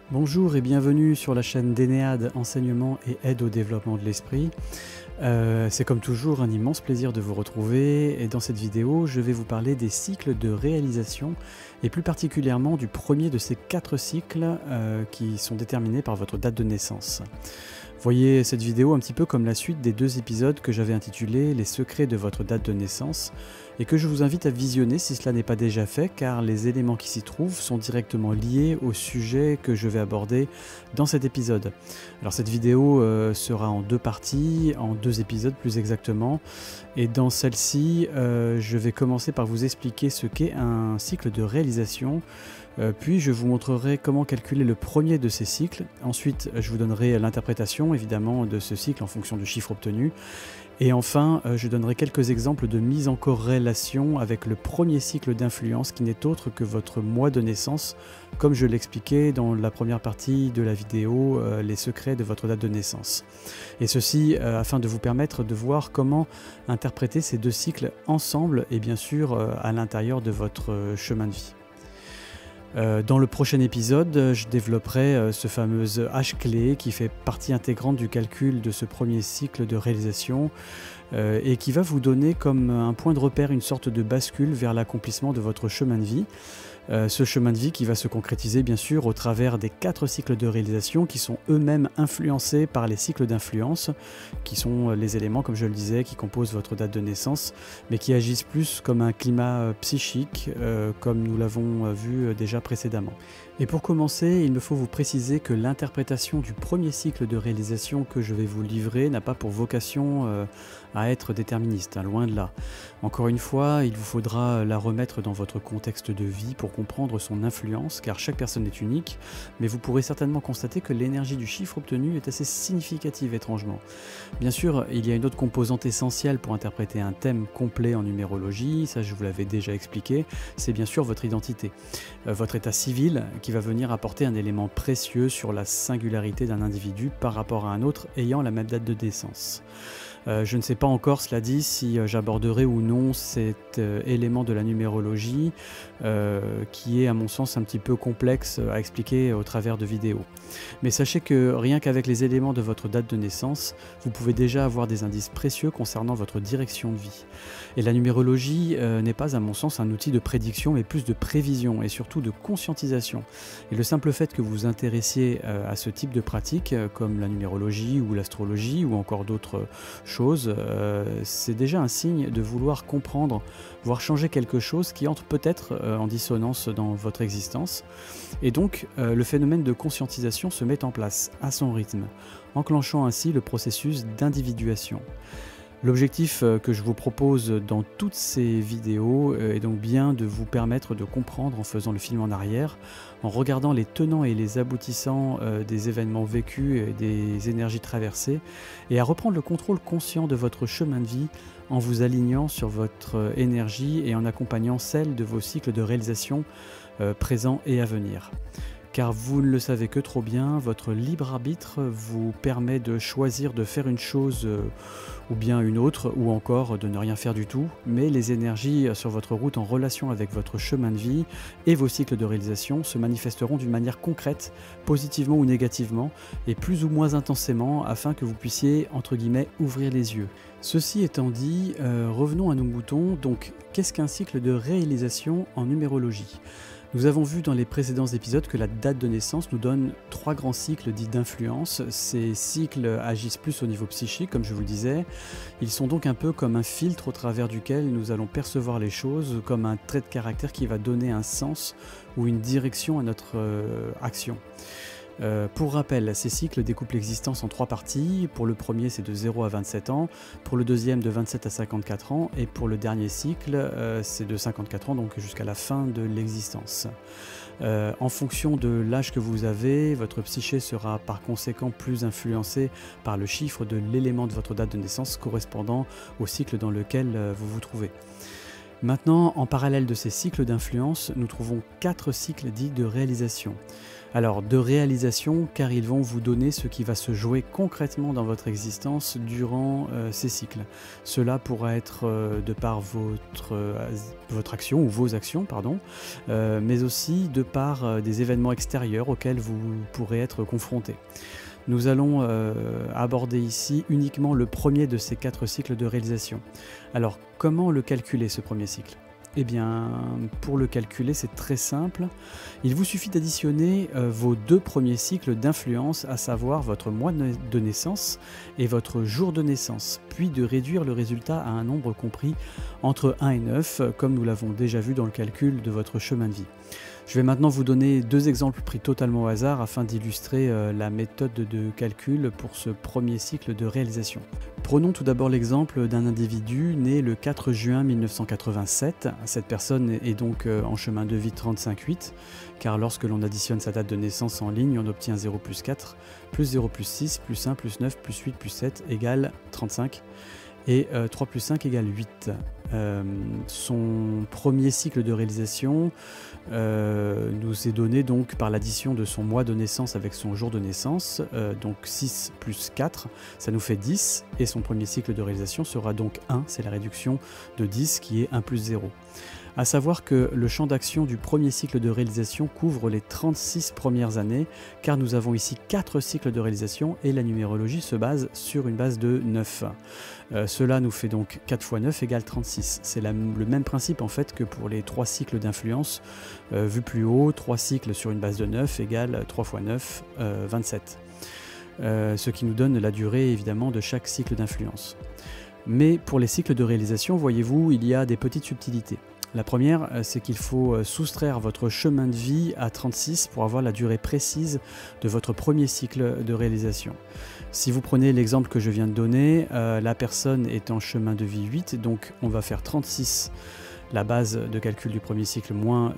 Bonjour et bienvenue sur la chaîne d'Enéade, enseignement et aide au développement de l'esprit. C'est comme toujours un immense plaisir de vous retrouver et dans cette vidéo je vais vous parler des cycles de réalisation et plus particulièrement du premier de ces 4 cycles qui sont déterminés par votre date de naissance. Voyez cette vidéo un petit peu comme la suite des 2 épisodes que j'avais intitulés Les secrets de votre date de naissance et que je vous invite à visionner si cela n'est pas déjà fait car les éléments qui s'y trouvent sont directement liés au sujet que je vais aborder dans cet épisode. Alors cette vidéo sera en 2 parties, en 2 épisodes plus exactement, et dans celle-ci je vais commencer par vous expliquer ce qu'est un cycle de réalisation. Puis je vous montrerai comment calculer le premier de ces cycles. Ensuite, je vous donnerai l'interprétation évidemment de ce cycle en fonction du chiffre obtenu. Et enfin, je donnerai quelques exemples de mise en corrélation avec le premier cycle d'influence qui n'est autre que votre mois de naissance, comme je l'expliquais dans la première partie de la vidéo, les secrets de votre date de naissance. Et ceci afin de vous permettre de voir comment interpréter ces 2 cycles ensemble et bien sûr à l'intérieur de votre chemin de vie. Dans le prochain épisode, je développerai ce fameux H-clé qui fait partie intégrante du calcul de ce premier cycle de réalisation et qui va vous donner comme un point de repère une sorte de bascule vers l'accomplissement de votre chemin de vie. Ce chemin de vie qui va se concrétiser bien sûr au travers des 4 cycles de réalisation qui sont eux-mêmes influencés par les cycles d'influence, qui sont les éléments, comme je le disais, qui composent votre date de naissance, mais qui agissent plus comme un climat psychique, comme nous l'avons vu déjà précédemment. Et pour commencer, il me faut vous préciser que l'interprétation du premier cycle de réalisation que je vais vous livrer n'a pas pour vocation à être déterministe, hein, loin de là. Encore une fois, il vous faudra la remettre dans votre contexte de vie pour comprendre son influence, car chaque personne est unique, mais vous pourrez certainement constater que l'énergie du chiffre obtenu est assez significative étrangement. Bien sûr, il y a une autre composante essentielle pour interpréter un thème complet en numérologie, ça je vous l'avais déjà expliqué, c'est bien sûr votre identité. Votre état civil qui va venir apporter un élément précieux sur la singularité d'un individu par rapport à un autre ayant la même date de naissance. Je ne sais pas encore, cela dit, si j'aborderai ou non cet élément de la numérologie qui est à mon sens un petit peu complexe à expliquer au travers de vidéos. Mais sachez que rien qu'avec les éléments de votre date de naissance, vous pouvez déjà avoir des indices précieux concernant votre direction de vie. Et la numérologie n'est pas à mon sens un outil de prédiction mais plus de prévision et surtout de conscientisation. Et le simple fait que vous vous intéressiez à ce type de pratique comme la numérologie ou l'astrologie ou encore d'autres choses, c'est déjà un signe de vouloir comprendre, voire changer quelque chose qui entre peut-être en dissonance dans votre existence. Et donc le phénomène de conscientisation se met en place à son rythme, enclenchant ainsi le processus d'individuation. L'objectif que je vous propose dans toutes ces vidéos est donc bien de vous permettre de comprendre en faisant le film en arrière, en regardant les tenants et les aboutissants des événements vécus et des énergies traversées, et à reprendre le contrôle conscient de votre chemin de vie en vous alignant sur votre énergie et en accompagnant celle de vos cycles de réalisation présents et à venir. Car vous ne le savez que trop bien, votre libre arbitre vous permet de choisir de faire une chose ou bien une autre, ou encore de ne rien faire du tout, mais les énergies sur votre route en relation avec votre chemin de vie et vos cycles de réalisation se manifesteront d'une manière concrète, positivement ou négativement, et plus ou moins intensément, afin que vous puissiez, entre guillemets, ouvrir les yeux. Ceci étant dit, revenons à nos moutons. Donc, qu'est-ce qu'un cycle de réalisation en numérologie ? Nous avons vu dans les précédents épisodes que la date de naissance nous donne 3 grands cycles dits d'influence. Ces cycles agissent plus au niveau psychique, comme je vous le disais. Ils sont donc un peu comme un filtre au travers duquel nous allons percevoir les choses, comme un trait de caractère qui va donner un sens ou une direction à notre action. Pour rappel, ces cycles découpent l'existence en 3 parties. Pour le premier, c'est de 0 à 27 ans. Pour le deuxième, de 27 à 54 ans. Et pour le dernier cycle, c'est de 54 ans, donc jusqu'à la fin de l'existence. En fonction de l'âge que vous avez, votre psyché sera par conséquent plus influencée par le chiffre de l'élément de votre date de naissance correspondant au cycle dans lequel vous vous trouvez. Maintenant, en parallèle de ces cycles d'influence, nous trouvons 4 cycles dits de réalisation. Alors, de réalisation, car ils vont vous donner ce qui va se jouer concrètement dans votre existence durant ces cycles. Cela pourra être de par votre action, ou vos actions, pardon, mais aussi de par des événements extérieurs auxquels vous pourrez être confrontés. Nous allons aborder ici uniquement le premier de ces 4 cycles de réalisation. Alors, comment le calculer, ce premier cycle ? Eh bien, pour le calculer, c'est très simple. Il vous suffit d'additionner vos 2 premiers cycles d'influence, à savoir votre mois de naissance et votre jour de naissance, puis de réduire le résultat à un nombre compris entre 1 et 9, comme nous l'avons déjà vu dans le calcul de votre chemin de vie. Je vais maintenant vous donner 2 exemples pris totalement au hasard afin d'illustrer la méthode de calcul pour ce premier cycle de réalisation. Prenons tout d'abord l'exemple d'un individu né le 4 juin 1987. Cette personne est donc en chemin de vie 35,8, car lorsque l'on additionne sa date de naissance en ligne, on obtient 0 plus 4, plus 0 plus 6, plus 1 plus 9, plus 8 plus 7 égale 35. Et 3 plus 5 égale 8. Son premier cycle de réalisation nous est donné donc par l'addition de son mois de naissance avec son jour de naissance, donc 6 plus 4, ça nous fait 10, et son premier cycle de réalisation sera donc 1, c'est la réduction de 10 qui est 1 plus 0. A savoir que le champ d'action du premier cycle de réalisation couvre les 36 premières années, car nous avons ici 4 cycles de réalisation et la numérologie se base sur une base de 9. Cela nous fait donc 4 fois 9 égale 36. C'est le même principe en fait que pour les 3 cycles d'influence vus plus haut, 3 cycles sur une base de 9 égale 3 fois 9, 27. Ce qui nous donne la durée évidemment de chaque cycle d'influence. Mais pour les cycles de réalisation, voyez-vous, il y a des petites subtilités. La première, c'est qu'il faut soustraire votre chemin de vie à 36 pour avoir la durée précise de votre premier cycle de réalisation. Si vous prenez l'exemple que je viens de donner, la personne est en chemin de vie 8, donc on va faire 36, la base de calcul du premier cycle, moins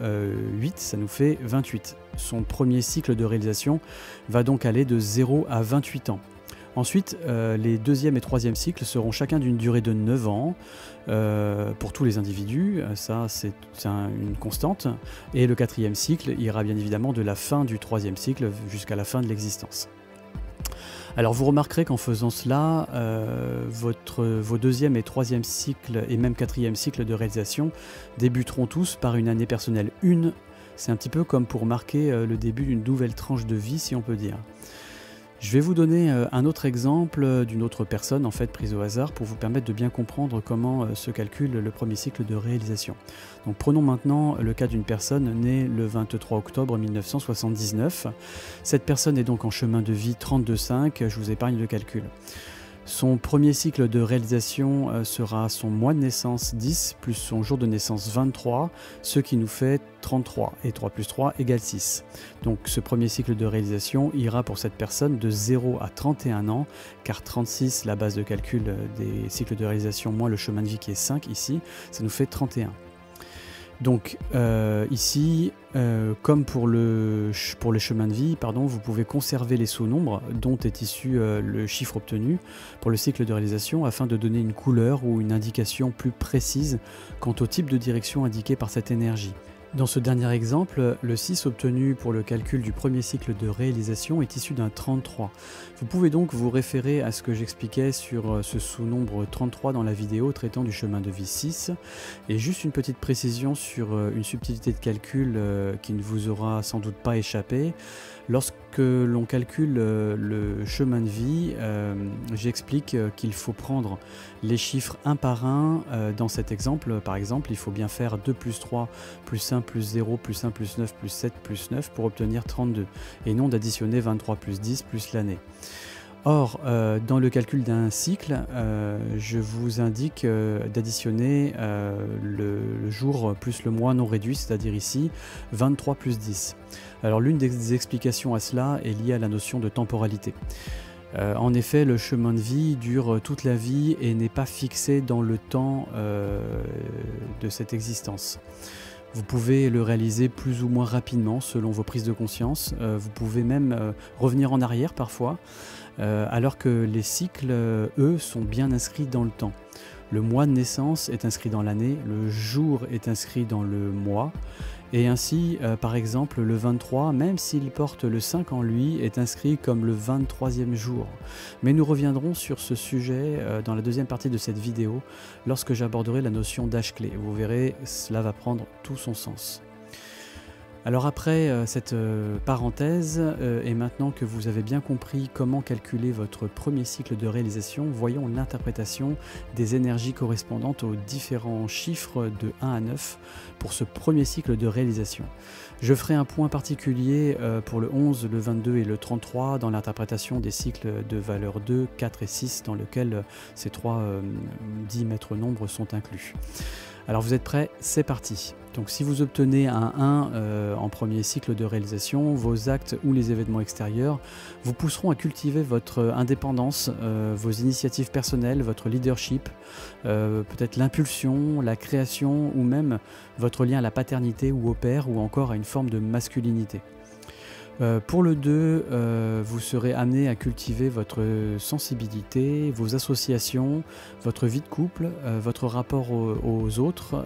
8, ça nous fait 28. Son premier cycle de réalisation va donc aller de 0 à 28 ans. Ensuite, les deuxième et troisième cycles seront chacun d'une durée de 9 ans pour tous les individus, ça c'est une constante, et le quatrième cycle ira bien évidemment de la fin du troisième cycle jusqu'à la fin de l'existence. Alors vous remarquerez qu'en faisant cela, vos deuxième et troisième cycles et même quatrième cycle de réalisation débuteront tous par une année personnelle 1. C'est un petit peu comme pour marquer le début d'une nouvelle tranche de vie, si on peut dire. Je vais vous donner un autre exemple d'une autre personne en fait prise au hasard pour vous permettre de bien comprendre comment se calcule le premier cycle de réalisation. Donc prenons maintenant le cas d'une personne née le 23 octobre 1979. Cette personne est donc en chemin de vie 32,5, je vous épargne le calcul. Son premier cycle de réalisation sera son mois de naissance 10 plus son jour de naissance 23, ce qui nous fait 33, et 3 plus 3 égale 6. Donc ce premier cycle de réalisation ira pour cette personne de 0 à 31 ans, car 36, la base de calcul des cycles de réalisation, moins le chemin de vie qui est 5 ici, ça nous fait 31. Donc ici, comme pour le chemin de vie, vous pouvez conserver les sous-nombres dont est issu le chiffre obtenu pour le cycle de réalisation afin de donner une couleur ou une indication plus précise quant au type de direction indiqué par cette énergie. Dans ce dernier exemple, le 6 obtenu pour le calcul du premier cycle de réalisation est issu d'un 33. Vous pouvez donc vous référer à ce que j'expliquais sur ce sous-nombre 33 dans la vidéo traitant du chemin de vie 6. Et juste une petite précision sur une subtilité de calcul qui ne vous aura sans doute pas échappé. Lorsque l'on calcule le chemin de vie, j'explique qu'il faut prendre les chiffres un par un. Dans cet exemple, par exemple, il faut bien faire 2 plus 3 plus 1 plus 0 plus 1 plus 9 plus 7 plus 9 pour obtenir 32, et non d'additionner 23 plus 10 plus l'année. Or, dans le calcul d'un cycle, je vous indique d'additionner le jour plus le mois non réduit, c'est-à-dire ici 23 plus 10. Alors l'une des explications à cela est liée à la notion de temporalité. En effet, le chemin de vie dure toute la vie et n'est pas fixé dans le temps de cette existence. Vous pouvez le réaliser plus ou moins rapidement selon vos prises de conscience. Vous pouvez même revenir en arrière parfois, alors que les cycles, eux, sont bien inscrits dans le temps. Le mois de naissance est inscrit dans l'année, le jour est inscrit dans le mois, et ainsi, par exemple, le 23, même s'il porte le 5 en lui, est inscrit comme le 23e jour. Mais nous reviendrons sur ce sujet dans la deuxième partie de cette vidéo, lorsque j'aborderai la notion d'âge clé. Vous verrez, cela va prendre tout son sens. Alors après cette parenthèse, et maintenant que vous avez bien compris comment calculer votre premier cycle de réalisation, voyons l'interprétation des énergies correspondantes aux différents chiffres de 1 à 9 pour ce premier cycle de réalisation. Je ferai un point particulier pour le 11, le 22 et le 33 dans l'interprétation des cycles de valeur 2, 4 et 6 dans lequel ces trois 10 maîtres nombres sont inclus. Alors vous êtes prêts? C'est parti. Donc si vous obtenez un 1 en premier cycle de réalisation, vos actes ou les événements extérieurs vous pousseront à cultiver votre indépendance, vos initiatives personnelles, votre leadership, peut-être l'impulsion, la création ou même votre lien à la paternité ou au père ou encore à une forme de masculinité. Pour le 2, vous serez amené à cultiver votre sensibilité, vos associations, votre vie de couple, votre rapport aux autres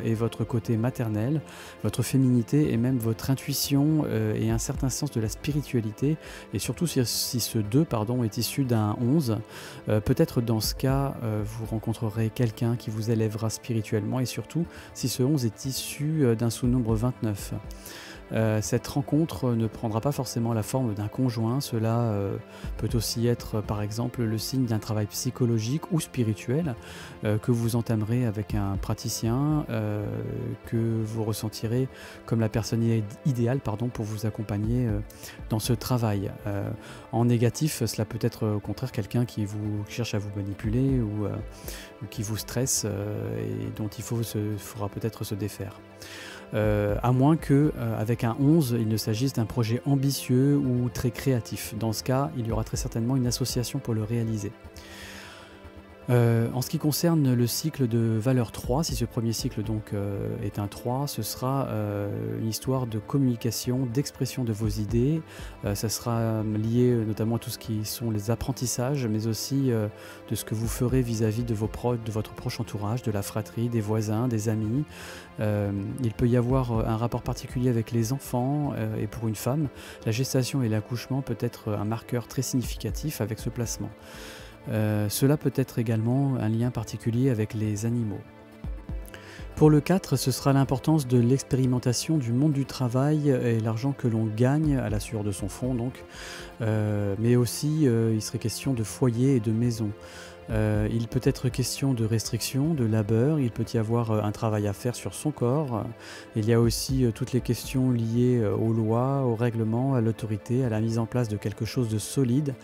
et votre côté maternel, votre féminité et même votre intuition et un certain sens de la spiritualité. Et surtout si ce 2 est issu d'un 11, peut-être dans ce cas vous rencontrerez quelqu'un qui vous élèvera spirituellement et surtout si ce 11 est issu d'un sous-nombre 29. Cette rencontre ne prendra pas forcément la forme d'un conjoint, cela peut aussi être par exemple le signe d'un travail psychologique ou spirituel que vous entamerez avec un praticien, que vous ressentirez comme la personne idéale pour vous accompagner dans ce travail. En négatif, cela peut être au contraire quelqu'un qui cherche à vous manipuler ou qui vous stresse et dont il faudra peut-être se défaire. À moins que, avec un 11, il ne s'agisse d'un projet ambitieux ou très créatif. Dans ce cas, il y aura très certainement une association pour le réaliser. En ce qui concerne le cycle de valeur 3, si ce premier cycle donc est un 3, ce sera une histoire de communication, d'expression de vos idées. Ça sera lié notamment à tout ce qui sont les apprentissages, mais aussi de ce que vous ferez vis-à-vis de votre proche entourage, de la fratrie, des voisins, des amis. Il peut y avoir un rapport particulier avec les enfants et pour une femme, la gestation et l'accouchement peut être un marqueur très significatif avec ce placement. Cela peut être également un lien particulier avec les animaux. Pour le 4, ce sera l'importance de l'expérimentation du monde du travail et l'argent que l'on gagne à la sueur de son front donc, mais aussi il serait question de foyer et de maison. Il peut être question de restriction, de labeur, il peut y avoir un travail à faire sur son corps. Il y a aussi toutes les questions liées aux lois, aux règlements, à l'autorité, à la mise en place de quelque chose de solide,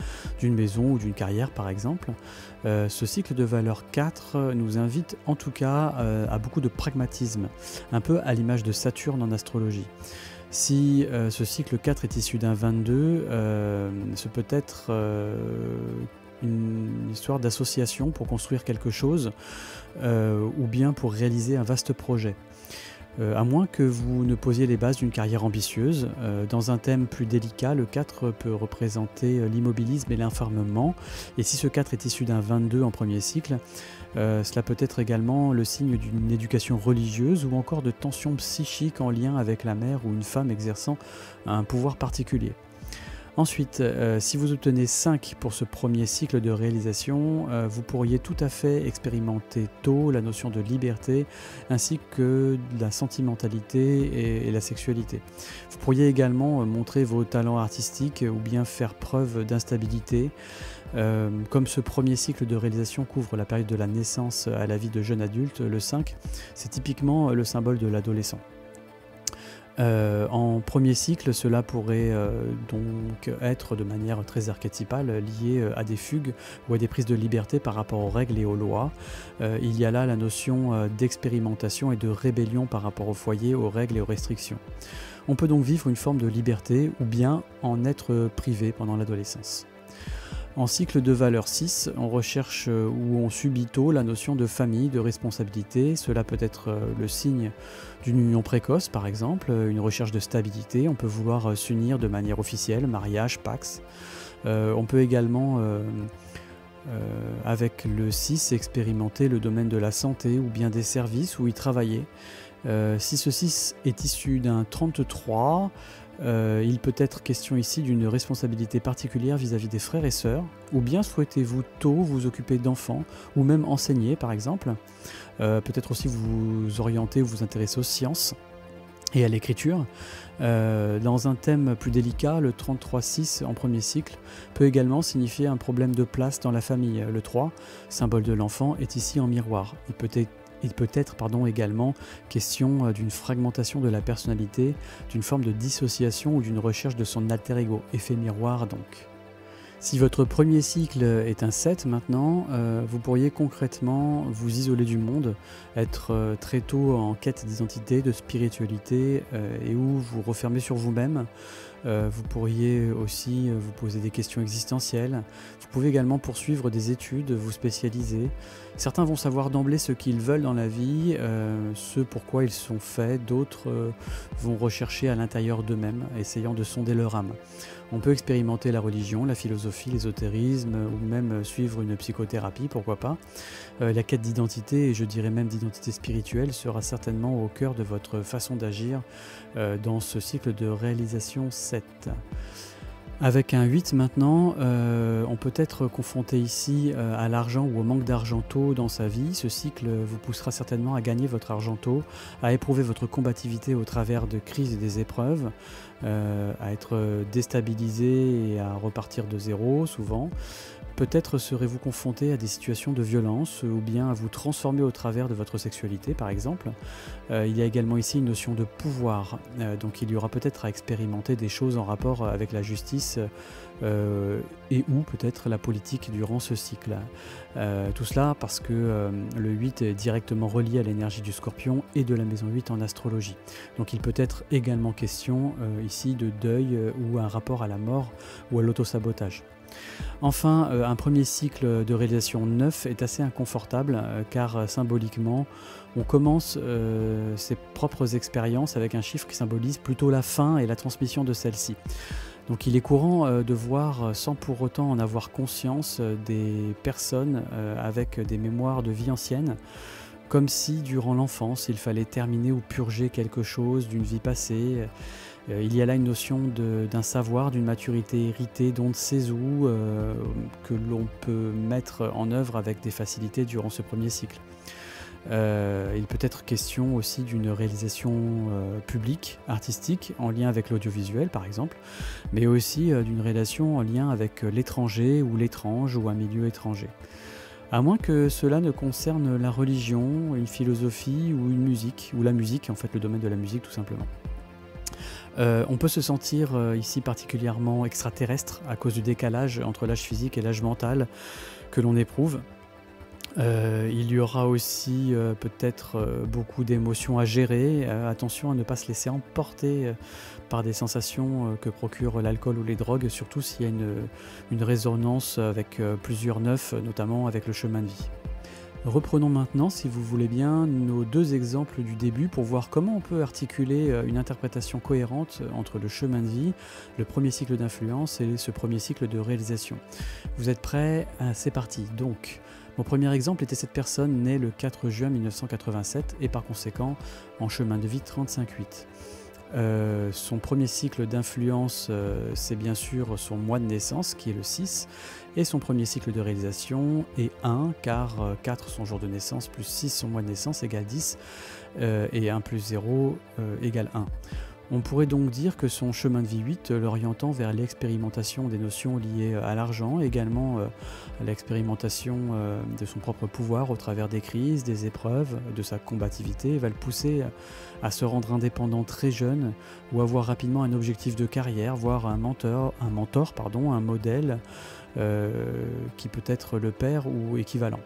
d'une maison ou d'une carrière par exemple. Ce cycle de valeur 4 nous invite en tout cas à beaucoup de pragmatisme, un peu à l'image de Saturne en astrologie. Si ce cycle 4 est issu d'un 22, ce peut être une histoire d'association pour construire quelque chose ou bien pour réaliser un vaste projet. À moins que vous ne posiez les bases d'une carrière ambitieuse. Dans un thème plus délicat, le 4 peut représenter l'immobilisme et l'enfermement. Et si ce 4 est issu d'un 22 en premier cycle, cela peut être également le signe d'une éducation religieuse ou encore de tensions psychiques en lien avec la mère ou une femme exerçant un pouvoir particulier. Ensuite, si vous obtenez 5 pour ce premier cycle de réalisation, vous pourriez tout à fait expérimenter tôt la notion de liberté ainsi que de la sentimentalité et la sexualité. Vous pourriez également montrer vos talents artistiques ou bien faire preuve d'instabilité. Comme ce premier cycle de réalisation couvre la période de la naissance à la vie de jeune adulte, le 5, c'est typiquement le symbole de l'adolescent. En premier cycle, cela pourrait donc être de manière très archétypale lié à des fugues ou à des prises de liberté par rapport aux règles et aux lois. Il y a là la notion d'expérimentation et de rébellion par rapport au foyer, aux règles et aux restrictions. On peut donc vivre une forme de liberté ou bien en être privé pendant l'adolescence. En cycle de valeur 6, on recherche ou on subit tôt la notion de famille, de responsabilité. Cela peut être le signe d'une union précoce par exemple, une recherche de stabilité. On peut vouloir s'unir de manière officielle, mariage, pax. On peut également Avec le 6, expérimenter le domaine de la santé ou bien des services ou y travailler. Si ce 6 est issu d'un 33, il peut être question ici d'une responsabilité particulière vis-à-vis des frères et sœurs, ou bien souhaitez-vous tôt vous occuper d'enfants, ou même enseigner par exemple. Peut-être aussi vous orienter ou vous intéresser aux sciences et à l'écriture. Dans un thème plus délicat, le 33-6 en premier cycle peut également signifier un problème de place dans la famille. Le 3, symbole de l'enfant, est ici en miroir. Il peut être également question d'une fragmentation de la personnalité, d'une forme de dissociation ou d'une recherche de son alter ego, effet miroir donc. Si votre premier cycle est un 7 maintenant, vous pourriez concrètement vous isoler du monde, être très tôt en quête d'identité, de spiritualité et où vous refermer sur vous-même. Vous pourriez aussi vous poser des questions existentielles. Vous pouvez également poursuivre des études, vous spécialiser. Certains vont savoir d'emblée ce qu'ils veulent dans la vie, ce pourquoi ils sont faits. D'autres vont rechercher à l'intérieur d'eux-mêmes, essayant de sonder leur âme. On peut expérimenter la religion, la philosophie, l'ésotérisme ou même suivre une psychothérapie, pourquoi pas. La quête d'identité, et je dirais même d'identité spirituelle, sera certainement au cœur de votre façon d'agir dans ce cycle de réalisation 7. Avec un 8 maintenant, on peut être confronté ici à l'argent ou au manque d'argent tôt dans sa vie. Ce cycle vous poussera certainement à gagner votre argent tôt, à éprouver votre combativité au travers de crises et des épreuves, à être déstabilisé et à repartir de zéro souvent. Peut-être serez-vous confronté à des situations de violence ou bien à vous transformer au travers de votre sexualité par exemple. Il y a également ici une notion de pouvoir, donc il y aura peut-être à expérimenter des choses en rapport avec la justice et ou peut-être la politique durant ce cycle. Tout cela parce que le 8 est directement relié à l'énergie du Scorpion et de la maison 8 en astrologie. Donc il peut être également question ici de deuil ou un rapport à la mort ou à l'autosabotage. Enfin, un premier cycle de réalisation 9 est assez inconfortable car symboliquement, on commence ses propres expériences avec un chiffre qui symbolise plutôt la fin et la transmission de celle-ci. Donc il est courant de voir, sans pour autant en avoir conscience, des personnes avec des mémoires de vie ancienne, comme si durant l'enfance il fallait terminer ou purger quelque chose d'une vie passée. Il y a là une notion d'un savoir, d'une maturité héritée d'on ne sait où, que l'on peut mettre en œuvre avec des facilités durant ce premier cycle. Il peut être question aussi d'une réalisation publique, artistique, en lien avec l'audiovisuel par exemple, mais aussi d'une réalisation en lien avec l'étranger ou l'étrange ou un milieu étranger. À moins que cela ne concerne la religion, une philosophie ou une musique, ou la musique, en fait le domaine de la musique tout simplement. On peut se sentir ici particulièrement extraterrestre à cause du décalage entre l'âge physique et l'âge mental que l'on éprouve. Il y aura aussi peut-être beaucoup d'émotions à gérer. Attention à ne pas se laisser emporter par des sensations que procure l'alcool ou les drogues, surtout s'il y a une résonance avec plusieurs neufs, notamment avec le chemin de vie. Reprenons maintenant, si vous voulez bien, nos deux exemples du début pour voir comment on peut articuler une interprétation cohérente entre le chemin de vie, le premier cycle d'influence et ce premier cycle de réalisation. Vous êtes prêts? C'est parti. Donc, mon premier exemple était cette personne née le 4 juin 1987 et par conséquent en chemin de vie 35-8. Son premier cycle d'influence, c'est bien sûr son mois de naissance qui est le 6 et son premier cycle de réalisation est 1 car 4 son jour de naissance plus 6 son mois de naissance égale 10 et 1 plus 0 égale 1. On pourrait donc dire que son chemin de vie 8 l'orientant vers l'expérimentation des notions liées à l'argent, également à l'expérimentation de son propre pouvoir au travers des crises, des épreuves, de sa combativité, va le pousser à se rendre indépendant très jeune ou avoir rapidement un objectif de carrière, voire un mentor, un modèle qui peut être le père ou équivalent.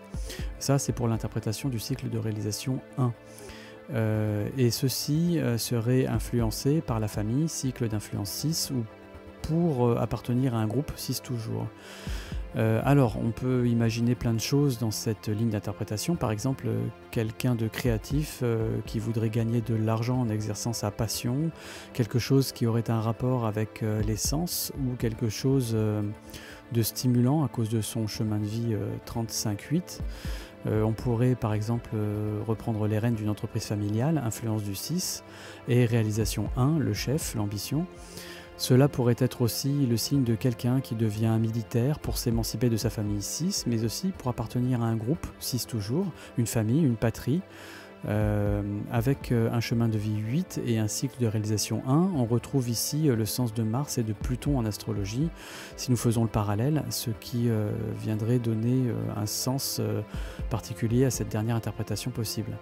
Ça, c'est pour l'interprétation du cycle de réalisation 1. Et ceci serait influencé par la famille, cycle d'influence 6, ou pour appartenir à un groupe 6 toujours. Alors, on peut imaginer plein de choses dans cette ligne d'interprétation. Par exemple, quelqu'un de créatif qui voudrait gagner de l'argent en exerçant sa passion, quelque chose qui aurait un rapport avec les sens, ou quelque chose de stimulant à cause de son chemin de vie 35-8. On pourrait par exemple reprendre les rênes d'une entreprise familiale, influence du 6, et réalisation 1, le chef, l'ambition. Cela pourrait être aussi le signe de quelqu'un qui devient un militaire pour s'émanciper de sa famille 6, mais aussi pour appartenir à un groupe, 6 toujours, une famille, une patrie, avec un chemin de vie 8 et un cycle de réalisation 1. On retrouve ici le sens de Mars et de Pluton en astrologie, si nous faisons le parallèle, ce qui viendrait donner un sens particulier à cette dernière interprétation possible.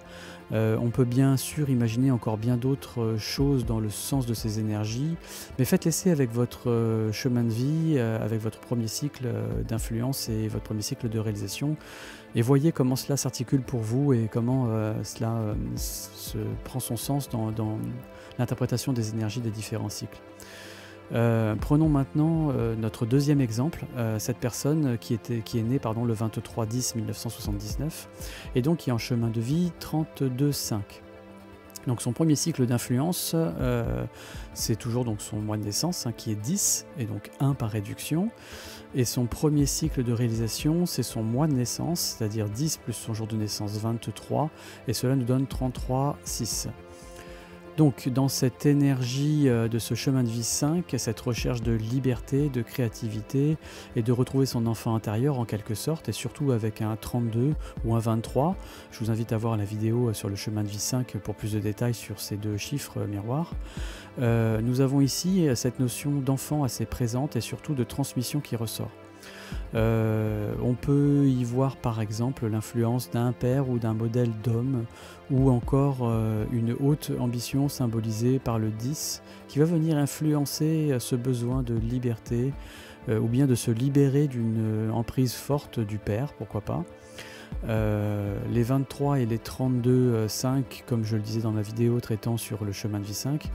On peut bien sûr imaginer encore bien d'autres choses dans le sens de ces énergies, mais faites l'essai avec votre chemin de vie, avec votre premier cycle d'influence et votre premier cycle de réalisation, et voyez comment cela s'articule pour vous et comment cela se prend son sens dans l'interprétation des énergies des différents cycles. Prenons maintenant notre deuxième exemple, cette personne qui est née le 23-10-1979 et donc qui est en chemin de vie 32-5. Donc son premier cycle d'influence, c'est toujours donc son mois de naissance qui est 10 et donc 1 par réduction. Et son premier cycle de réalisation, c'est son mois de naissance, c'est-à-dire 10 plus son jour de naissance 23, et cela nous donne 33-6. Donc dans cette énergie de ce chemin de vie 5, cette recherche de liberté, de créativité et de retrouver son enfant intérieur en quelque sorte, et surtout avec un 32 ou un 23, je vous invite à voir la vidéo sur le chemin de vie 5 pour plus de détails sur ces deux chiffres miroirs. Nous avons ici cette notion d'enfant assez présente et surtout de transmission qui ressort. On peut y voir par exemple l'influence d'un père ou d'un modèle d'homme, ou encore une haute ambition symbolisée par le 10 qui va venir influencer ce besoin de liberté ou bien de se libérer d'une emprise forte du père, pourquoi pas. Les 23 et les 32-5, comme je le disais dans ma vidéo traitant sur le chemin de vie 5,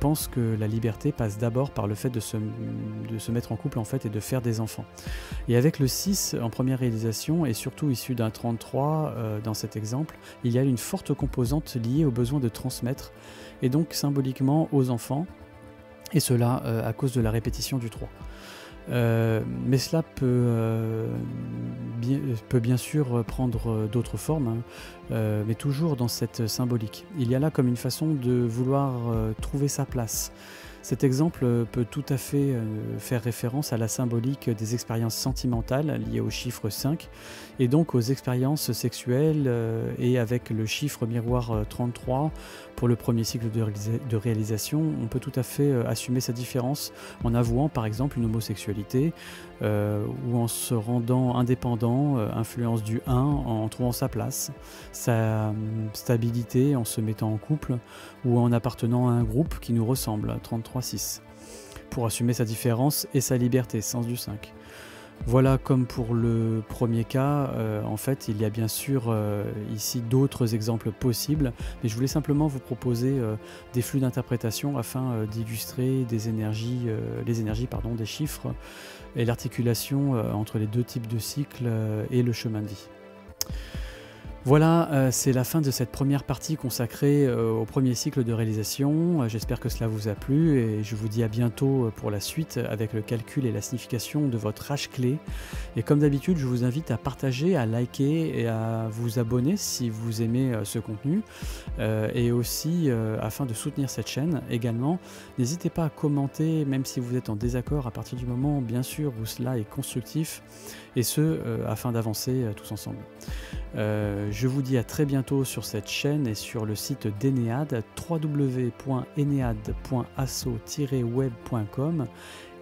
pensent que la liberté passe d'abord par le fait de se mettre en couple en fait, et de faire des enfants. Et avec le 6 en première réalisation, et surtout issu d'un 33 dans cet exemple, il y a une forte composante liée au besoin de transmettre, et donc symboliquement aux enfants, et cela à cause de la répétition du 3. Mais cela peut bien sûr prendre d'autres formes, mais toujours dans cette symbolique. Il y a là comme une façon de vouloir trouver sa place. Cet exemple peut tout à fait faire référence à la symbolique des expériences sentimentales liées au chiffre 5 et donc aux expériences sexuelles et avec le chiffre miroir 33 pour le premier cycle de réalisation, on peut tout à fait assumer sa différence en avouant par exemple une homosexualité ou en se rendant indépendant, influence du 1, en trouvant sa place, sa stabilité en se mettant en couple ou en appartenant à un groupe qui nous ressemble, 33-6, pour assumer sa différence et sa liberté, sens du 5. Voilà, comme pour le premier cas, en fait il y a bien sûr ici d'autres exemples possibles, mais je voulais simplement vous proposer des flux d'interprétation afin d'illustrer les énergies des chiffres et l'articulation entre les deux types de cycles et le chemin de vie. Voilà, c'est la fin de cette première partie consacrée au premier cycle de réalisation. J'espère que cela vous a plu et je vous dis à bientôt pour la suite avec le calcul et la signification de votre H clé. Et comme d'habitude, je vous invite à partager, à liker et à vous abonner si vous aimez ce contenu. Et aussi, afin de soutenir cette chaîne également, n'hésitez pas à commenter, même si vous êtes en désaccord, à partir du moment, bien sûr, où cela est constructif, et ce, afin d'avancer tous ensemble. Je vous dis à très bientôt sur cette chaîne et sur le site d'Enéade, www.eneade.asso-web.com,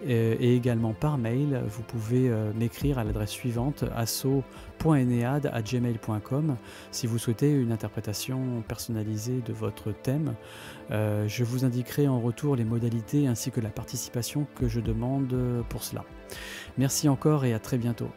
et également par mail. Vous pouvez m'écrire à l'adresse suivante, asso.eneade@gmail.com, si vous souhaitez une interprétation personnalisée de votre thème. Je vous indiquerai en retour les modalités ainsi que la participation que je demande pour cela. Merci encore et à très bientôt.